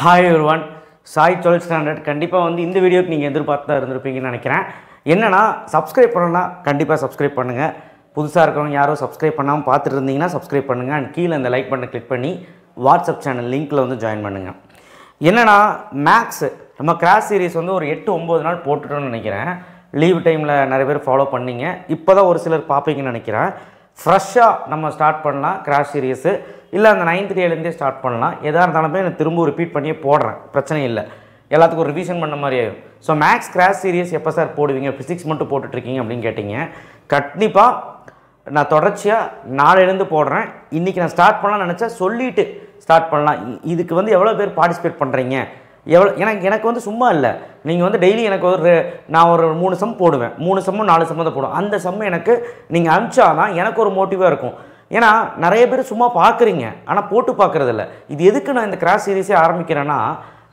Hi everyone, Sai 12th standard கண்டிப்பாக வந்து இந்த வீடியோக்கு நீங்கள் எதிர்பார்த்தா இருந்திருப்பீங்கன்னு நினைக்கிறேன். என்னென்னா சப்ஸ்கிரைப் பண்ணணும்னா கண்டிப்பாக சப்ஸ்கிரைப் பண்ணுங்கள். புதுசாக இருக்கிறவங்க யாரோ சப்ஸ்கிரைப் பண்ணாமல் பார்த்துட்டு இருந்தீங்கன்னா சப்ஸ்கிரைப் பண்ணுங்கள். அண்ட் கீழே இந்த லைக் பட்டனை கிளிக் பண்ணி வாட்ஸ்அப் சேனல் லிங்க்கில் வந்து ஜாயின் பண்ணுங்கள். என்னென்னா மேக்ஸு நம்ம கிராஸ் சீரிஸ் வந்து ஒரு 8-9 நாள் போட்டுட்டோன்னு நினைக்கிறேன். லீவ் டைமில் நிறைய பேர் ஃபாலோ பண்ணிங்க. இப்போ தான் ஒரு சிலர் பார்ப்பீங்கன்னு நினைக்கிறேன். ஃப்ரெஷ்ஷாக நம்ம ஸ்டார்ட் பண்ணலாம் கிராஸ் சீரியஸு. இல்லை அந்த 9th டேலேருந்தே ஸ்டார்ட் பண்ணலாம். எதாக இருந்தாலுமே எனக்கு திரும்ப ரிப்பீட் பண்ணியே போடுறேன், பிரச்சனை இல்லை. எல்லாத்துக்கும் ஒரு ரிவிஷன் பண்ண மாதிரி ஆகும். ஸோ மேக்ஸ் கிராஸ் சீரியஸ் எப்போ சார் போடுவீங்க, ஃபிசிக்ஸ் மட்டும் போட்டுட்ருக்கீங்க அப்படின்னு கேட்டிங்க. கண்டிப்பாக நான் தொடர்ச்சியாக நாளையிலேருந்து போடுறேன். இன்றைக்கி நான் ஸ்டார்ட் பண்ணலாம்னு நினச்சா சொல்லிவிட்டு ஸ்டார்ட் பண்ணலாம். இதுக்கு வந்து எவ்வளோ பேர் பார்ட்டிசிபேட் பண்ணுறீங்க, எனக்கு வந்து சும்மா இல்லை. நீங்கள் வந்து டெய்லி எனக்கு நான் ஒரு 3 சம் போடுவேன். 3 சம்மும் 4 சம்ம தான் போடுவேன். அந்த சம்மு எனக்கு நீங்கள் அனுப்பிச்சாதான் எனக்கு ஒரு மோட்டிவாக இருக்கும். ஏன்னா நிறைய பேர் சும்மா பார்க்குறீங்க, ஆனால் போட்டு பார்க்குறதில்ல. இது எதுக்கு நான் இந்த கிராஸ் சீரீஸே ஆரம்பிக்கிறேன்னா,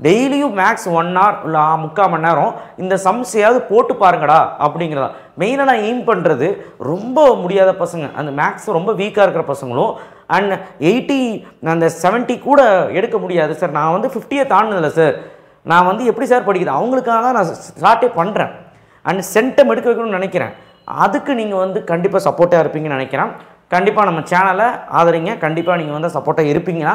டெய்லியும் மேக்ஸ் 1 hour இல்லை 3/4 மணி நேரம் இந்த சம்ஸையாவது போட்டு பாருங்கடா அப்படிங்கிறதா மெயினாக நான் எய்ம் பண்ணுறது. ரொம்ப முடியாத பசங்க, அந்த மேக்ஸ் ரொம்ப வீக்காக இருக்கிற பசங்களும் அண்ட் 80 அந்த 70 கூட எடுக்க முடியாது சார், நான் வந்து 50 தாண்டினதில்லை சார், நான் வந்து எப்படி சார் படிக்கிறேன், அவங்களுக்காக தான் நான் ஸ்டார்ட்டே பண்ணுறேன். அண்ட் சென்டம் எடுக்க வைக்கணும்னு நினைக்கிறேன். அதுக்கு நீங்கள் வந்து கண்டிப்பாக சப்போர்ட்டாக இருப்பீங்கன்னு நினைக்கிறேன். கண்டிப்பாக நம்ம சேனலை ஆதரிங்க. கண்டிப்பாக நீங்கள் வந்து சப்போர்ட்டாக இருப்பீங்கன்னா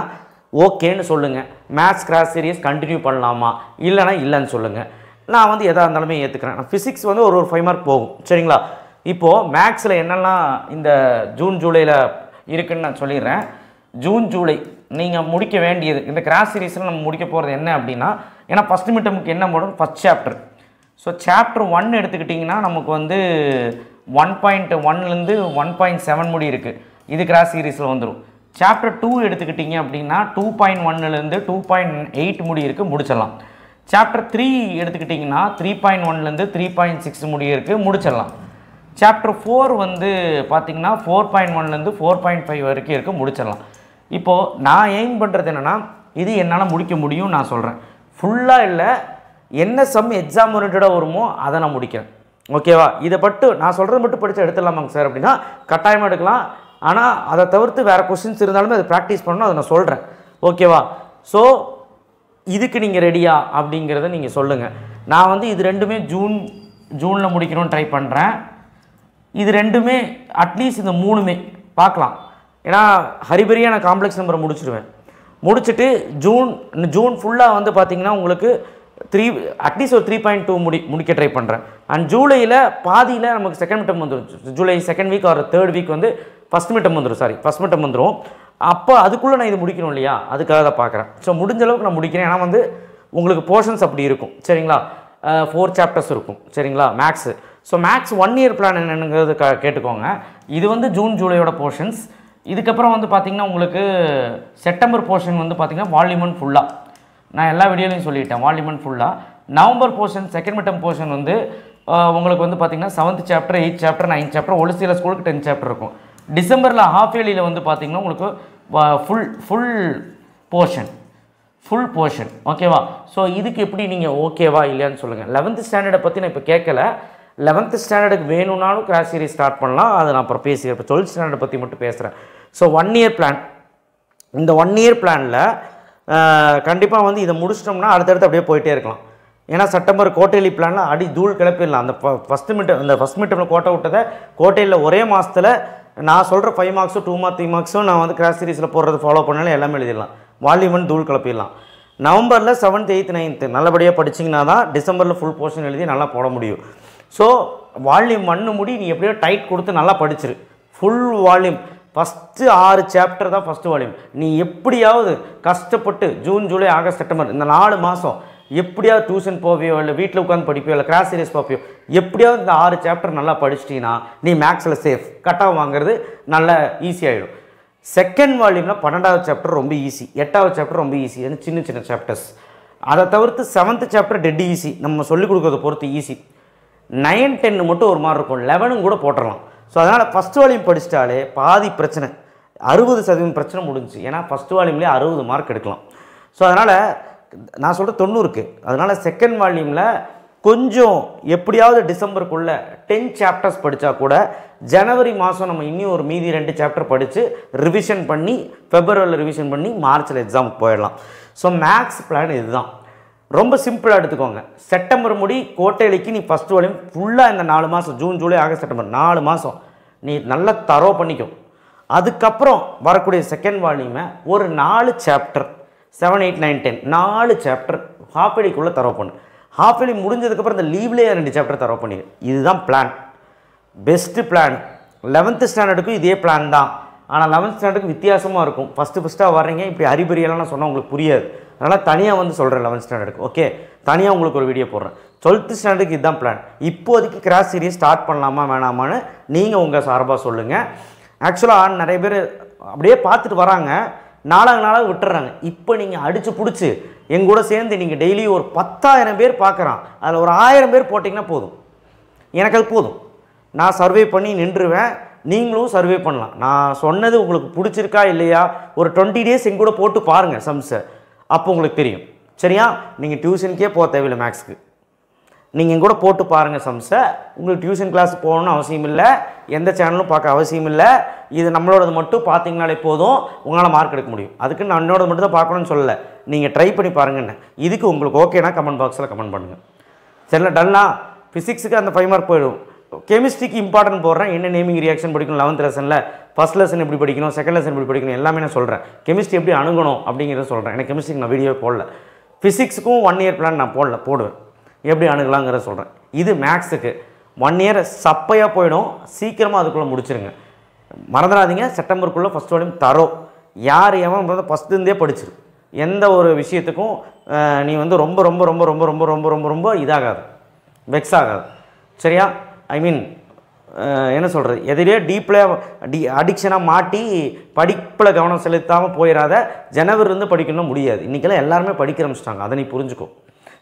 ஓகேன்னு சொல்லுங்கள். மேத்ஸ் கிராஸ் சீரியஸ் கண்டினியூ பண்ணலாமா, இல்லைனா இல்லைன்னு சொல்லுங்கள். நான் வந்து எதாக இருந்தாலுமே ஏற்றுக்கிறேன். நான் ஃபிசிக்ஸ் வந்து ஒரு 5 மார்க் போகும், சரிங்களா. இப்போது மேக்ஸில் என்னெல்லாம் இந்த ஜூன் ஜூலையில் இருக்குதுன்னு நான் சொல்லிடுறேன். ஜூன் ஜூலை நீங்கள் முடிக்க வேண்டியது இந்த கிராஸ் சீரீஸில் நம்ம முடிக்க போகிறது என்ன அப்படின்னா, ஏன்னா ஃபஸ்ட் மிட்டமுக்கு என்ன போடும், ஃபஸ்ட் சாப்டர். ஸோ சாப்டர் 1 எடுத்துக்கிட்டிங்கன்னா நமக்கு வந்து 1.1லேருந்து 1.7 முடி இருக்குது. இது கிராஸ் சீரீஸில் வந்துடும். சாப்டர் 2 எடுத்துக்கிட்டிங்க அப்படின்னா 2.1லேருந்து 2.8 முடி இருக்குது, முடிச்சிடலாம். சாப்டர் 3 எடுத்துக்கிட்டிங்கன்னா 3.1லேருந்து 3.6 முடி இருக்குது, முடிச்சிடலாம். சாப்டர் 4 வந்து பார்த்திங்கன்னா 4.1லேருந்து 4.5 வரைக்கும் இருக்குது, முடிச்சிடலாம். இப்போது நான் எய்ம் பண்ணுறது என்னென்னா, இது என்னால் முடிக்க முடியும் நான் சொல்கிறேன். ஃபுல்லாக இல்லை, என்ன சம் எக்ஸாம் ஓரியன்டாக வருமோ அதை நான் முடிக்கிறேன். ஓகேவா, இதை நான் சொல்கிறது மட்டும் படித்து எடுத்துடலாமாங்க சார் அப்படின்னா கட்டாயமாக எடுக்கலாம். ஆனால் அதை தவிர்த்து வேறு கொஸ்டின்ஸ் இருந்தாலுமே அதை ப்ராக்டிஸ் பண்ணணும், அதை நான் சொல்கிறேன். ஓகேவா, ஸோ இதுக்கு நீங்கள் ரெடியா அப்படிங்கிறத நீங்கள் சொல்லுங்கள். நான் வந்து இது ரெண்டுமே ஜூனில் முடிக்கணும்னு ட்ரை பண்ணுறேன். இது ரெண்டுமே அட்லீஸ்ட் இந்த 3மே பார்க்கலாம். ஏன்னா ஹரிபரியாக நான் காம்ப்ளெக்ஸ் நம்பரை முடிச்சுட்டு ஜூன் ஃபுல்லாக வந்து பார்த்திங்கன்னா உங்களுக்கு அட்லீஸ்ட் ஒரு 3.2 முடிக்க ட்ரை பண்ணுறேன். அண்ட் ஜூலையில் பாதியில் நமக்கு செகண்ட் மிட்டம் வந்துடும். July second week or third week வந்து ஃபஸ்ட் மிட்டம் வந்துடும். அப்போ அதுக்குள்ளே நான் இது முடிக்கணும் இல்லையா, அதுக்காக தான் பார்க்குறேன். ஸோ முடிஞ்ச அளவுக்கு நான் முடிக்கிறேன். ஏன்னா வந்து உங்களுக்கு போர்ஷன்ஸ் அப்படி இருக்கும், சரிங்களா. 4 சாப்டர்ஸ் இருக்கும், சரிங்களா maths. So maths 1 year plan என்னங்கிறது கேட்டுக்கோங்க. இது வந்து ஜூன் ஜூலையோட போர்ஷன்ஸ். இதுக்கப்புறம் வந்து பார்த்திங்கன்னா உங்களுக்கு செப்டம்பர் போர்ஷன் வந்து பார்த்திங்கன்னா வால்யூம் 1 ஃபுல்லாக நான் எல்லா வீடியோலையும் சொல்லிட்டேன். வால்யூம் 1 ஃபுல்லாக. November portion second midterm portion வந்து உங்களுக்கு வந்து பார்த்திங்கன்னா 7th chapter 8th chapter 9th chapter ஒரு சில ஸ்கூலுக்கு 10 சாப்டர் இருக்கும். டிசம்பரில் ஹாஃப் இயர்லியில் வந்து பார்த்திங்கன்னா உங்களுக்கு ஃபுல் போர்ஷன் ஓகேவா. ஸோ இதுக்கு எப்படி நீங்கள் ஓகேவா இல்லையான்னு சொல்லுங்கள். 11th ஸ்டாண்டர்டை பற்றி நான் இப்போ கேட்கல. 11th ஸ்டாண்டர்டுக்கு வேணும்னாலும் கிராஸ் சீரிஸ் ஸ்டார்ட் பண்ணலாம், அதை நான் அப்புறம் பேசுகிறேன். இப்போ 12th ஸ்டாண்டர்டை பற்றி மட்டும் பேசுகிறேன். So 1 year plan. இந்த 1 year பிளானில் கண்டிப்பாக வந்து இதை முடிச்சிட்டோம்னா அடுத்தடுத்து அப்படியே போயிட்டே இருக்கலாம். ஏன்னா செப்டம்பர் கோட்டைலி பிளானில் அடி தூள் கிளப்பிடலாம். அந்த ஃபஸ்ட் மிட்டமில் கோட்டை விட்டதை கோட்டையில் ஒரே மாதத்தில் நான் சொல்கிற 5 மார்க்ஸும் 2 மார்க் 3 மார்க்ஸும் நான் வந்து கிராஸ் சீரிஸில் போடுறது ஃபாலோ பண்ணாலும் எல்லாமே எழுதிடலாம். வால்யூம் 1 தூள் கிளப்பிடலாம். நவம்பரில் 7th 8th 9th நல்லபடியாக படிச்சிங்கன்னா தான் டிசம்பரில் ஃபுல் போர்ஷன் எழுதி நல்லா போட முடியும். ஸோ வால்யூம் 1 முடி நீ எப்படியோ டைட் கொடுத்து நல்லா படிச்சிரு. ஃபுல் வால்யூம் ஃபஸ்ட்டு 6 சாப்டர் தான் ஃபஸ்ட்டு வால்யூம். நீ எப்படியாவது கஷ்டப்பட்டு ஜூன் ஜூலை ஆகஸ்ட் செப்டம்பர் இந்த 4 மாதம் எப்படியாவது டியூஷன் போவியோ இல்லை வீட்டில் உட்காந்து படிப்பியோ இல்லை கிராஸ் சீரிஸ் பார்ப்பியோ, எப்படியாவது இந்த 6 சாப்டர் நல்லா படிச்சிட்டிங்கன்னா நீ மேக்ஸில் சேஃப். கட்டாக வாங்குறது நல்லா ஈஸியாகிடும். செகண்ட் வால்யூமில் 12th சாப்டர் ரொம்ப ஈஸி, 8th சாப்டர் ரொம்ப ஈஸி, சின்ன சின்ன சாப்டர்ஸ். அதை தவிர்த்து 7th சாப்டர் டெட் ஈஸி, நம்ம சொல்லிக் கொடுக்கறத பொறுத்து ஈஸி. 9 10 மட்டும் ஒரு மாதிரி இருக்கும், 11 கூட போட்டுடலாம். ஸோ அதனால் ஃபஸ்ட் வால்யூம் படிச்சிட்டாலே பாதி பிரச்சனை 60% பிரச்சனை முடிஞ்சு. ஏன்னா ஃபஸ்ட் வால்யூம்லேயே 60 மார்க் எடுக்கலாம். ஸோ அதனால் நான் சொல்கிற 90க்கு. அதனால் செகண்ட் வால்யூமில் கொஞ்சம் எப்படியாவது டிசம்பருக்குள்ளே 10 சாப்டர்ஸ் படித்தா கூட ஜனவரி மாதம் நம்ம இன்னும் ஒரு மீதி 2 சாப்டர் படித்து ரிவிஷன் பண்ணி ஃபெப்ரவரியில் ரிவிஷன் பண்ணி மார்ச்சில் எக்ஸாமுக்கு போயிடலாம். ஸோ மேக்ஸ் பிளான் இதுதான். ரொம்ப சிம்பிளாக எடுத்துக்கோங்க. செப்டம்பர் முடி கோட்டையிலைக்கு நீ ஃபஸ்ட்டு வால்யூம் ஃபுல்லாக இந்த 4 மாதம் ஜூன் ஜூலை ஆகஸ்ட் செப்டம்பர் 4 மாதம் நீ நல்லா தரோ பண்ணிக்கும். அதுக்கப்புறம் வரக்கூடிய செகண்ட் வால்யூமை ஒரு 4 சாப்டர் 7, 8, 9, 10 4 சாப்டர் ஹாஃப் இயர்லிக்குள்ளே தரோ பண்ணு. ஹாஃப் இயர்லி முடிஞ்சதுக்கப்புறம் இந்த லீவ்லேயே 2 சாப்டர் தரோ பண்ணி. இதுதான் பிளான், பெஸ்ட்டு பிளான். 11th ஸ்டாண்டர்டுக்கும் இதே பிளான் தான். ஆனால் 11th ஸ்டாண்டர்டுக்கு வித்தியாசமாக இருக்கும். ஃபஸ்ட்டாக வர்றீங்க, இப்படி அறிபறியெல்லாம் நான் சொன்னால் உங்களுக்கு புரியாது. அதனால் தனியாக வந்து சொல்கிறேன் 11th ஸ்டாண்டர்டுக்கு. ஓகே, தனியாக உங்களுக்கு ஒரு வீடியோ போடுறேன். 12th ஸ்டாண்டர்டுக்கு இதுதான் பிளான். இப்போதைக்கு கிராஸ் சீரிஸ் ஸ்டார்ட் பண்ணலாமா வேணாமான்னு நீங்கள் உங்கள் சார்பாக சொல்லுங்கள். ஆக்சுவலாக நிறைய பேர் அப்படியே பார்த்துட்டு வராங்க, நாளாக விட்டுறாங்க. இப்போ நீங்கள் அடித்து பிடிச்சி எங்கூட சேர்ந்து நீங்கள் டெய்லி ஒரு 10,000 பேர் பார்க்குறான், அதில் ஒரு 1000 பேர் போட்டிங்கன்னா போதும், எனக்கு அது போதும். நான் சர்வே பண்ணி நின்றுவேன், நீங்களும் சர்வே பண்ணலாம். நான் சொன்னது உங்களுக்கு பிடிச்சிருக்கா இல்லையா, ஒரு 20 டேஸ் எங்கூட போட்டு பாருங்கள் சம்ஸை, அப்போ உங்களுக்கு தெரியும். சரியா? நீங்கள் டியூஷனுக்கே போக தேவையில்லை மேக்ஸுக்கு, நீங்கள் எங்கூட போட்டு பாருங்கள் சம்ஸை. உங்களுக்கு டியூஷன் கிளாஸ் போகணுன்னு அவசியம் இல்லை, எந்த சேனலும் பார்க்க அவசியம் இல்லை. இது நம்மளோடது மட்டும் பார்த்தீங்கனாலே போதும், உங்களால் மார்க் எடுக்க முடியும். அதுக்கு நான் என்னோடது மட்டும் தான் பார்க்கணும்னு சொல்லலை, நீங்கள் ட்ரை பண்ணி பாருங்கன்னு. இதுக்கு உங்களுக்கு ஓகேனா கமெண்ட் பாக்ஸில் கமெண்ட் பண்ணுங்கள். சரிங்களா? டன்னா ஃபிசிக்ஸுக்கு அந்த 5 மார்க் போயிடும். கெமிஸ்ட்ரிக்கு இம்பார்ட்டன்ட் போடுறேன். என்ன நேமிங் ரியாக்ஷன் படிக்கணும் 11th லெசனில், ஃபஸ்ட் லெசன் எப்படி படிக்கணும், செகண்ட் லெசன் எப்படி படிக்கணும், எல்லாமே நான் சொல்கிறேன். கெமிஸ்ட்ரி எப்படி அணுகணும் அப்படிங்கிறத சொல்கிறேன். எனக்கு கெமிஸ்ட்ரிக்கு நான் வீடியோ போடல. ஃபிசிக்ஸுக்கும் 1 இயர் பிளான் நான் போடுவேன், எப்படி அணுகலாங்கிறத சொல்கிறேன். இது மேக்ஸுக்கு 1 இயர் சப்பையாக போயிடும், சீக்கிரமாக அதுக்குள்ளே முடிச்சிருங்க. மறந்துடாதீங்க, செப்டம்பருக்குள்ளே ஃபஸ்ட் வால்யூம் தரோம். யார் எவன் ஃபஸ்ட்டுருந்தே படிச்சிரு. எந்த ஒரு விஷயத்துக்கும் நீ வந்து ரொம்ப ரொம்ப ரொம்ப ரொம்ப ரொம்ப ரொம்ப ரொம்ப ரொம்ப இதாகாது, வெக்ஸ் ஆகாது. சரியா? ஐ மீன் என்ன சொல்கிறது, எதிலே டீப்பில் அடிக்ஷனாக மாட்டி படிப்பில் கவனம் செலுத்தாமல் போயிடாத. ஜனவரிலேருந்து படிக்கணும் முடியாது. இன்றைக்கெல்லாம் எல்லாருமே படிக்க ஆரம்பிச்சிட்டாங்க, அதை நீ புரிஞ்சுக்கோ.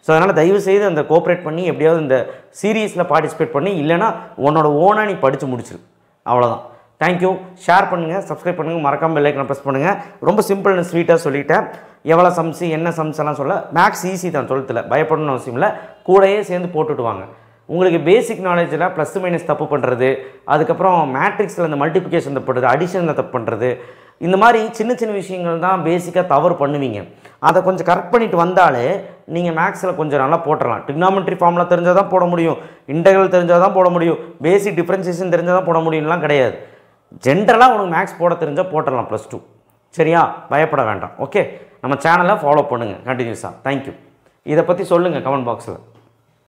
ஸோ அதனால் தயவுசெய்து அந்த கோஆப்ரேட் பண்ணி எப்படியாவது இந்த சீரீஸில் பார்ட்டிசிபேட் பண்ணி, இல்லைனா உன்னோட ஓனாக நீ படித்து முடிச்சிரு. அவ்வளோதான். தேங்க்யூ. ஷேர் பண்ணுங்கள், சப்ஸ்கிரைப் பண்ணுங்கள், மறக்காமல் பெல் ஐக்கானை ப்ரெஸ் பண்ணுங்கள். ரொம்ப சிம்பிள்னு ஸ்வீட்டாக சொல்லிட்டேன். எவ்வளோ சம்ஸு என்ன சம்ஸ் எல்லாம் சொல்ல. மேக்ஸ் ஈஸி தான், 12th பயப்படணும்னு அவசியம் இல்லை. கூடயே சேர்ந்து போட்டுட்டு வாங்க. உங்களுக்கு பேசிக் நாலேஜில் ப்ளஸ் மைனஸ் தப்பு பண்ணுறது, அதுக்கப்புறம் மேட்ரிக்ஸில் இந்த மல்டிப்ளிகேஷன் தப்பு பண்ணுறது, அடிஷனில் தப்பு பண்ணுறது, இந்த மாதிரி சின்ன சின்ன விஷயங்கள் தான் பேசிக்காக தவறு பண்ணுவீங்க. அதை கொஞ்சம் கரெக்ட் பண்ணிட்டு வந்தாலே நீங்கள் மேக்ஸில் கொஞ்சம் நல்லா போட்டுடலாம். ட்ரிக்னாமெட்ரி ஃபார்முலா தெரிஞ்சால் தான் போட முடியும், இன்டெக்ரல் தெரிஞ்சால் தான் போட முடியும், பேசிக் டிஃப்ரென்சியேஷன் தெரிஞ்சால் தான் போட முடியும்லாம் கிடையாது. ஜென்ரலாக உனக்கு மேக்ஸ் போட தெரிஞ்சால் போட்டுடலாம் +2. சரியா? பயப்பட வேண்டாம். ஓகே, நம்ம சேனலை ஃபாலோ பண்ணுங்கள் கண்டினியூஸாக. தேங்க்யூ. இதை பற்றி சொல்லுங்கள் கமெண்ட் பாக்ஸில்.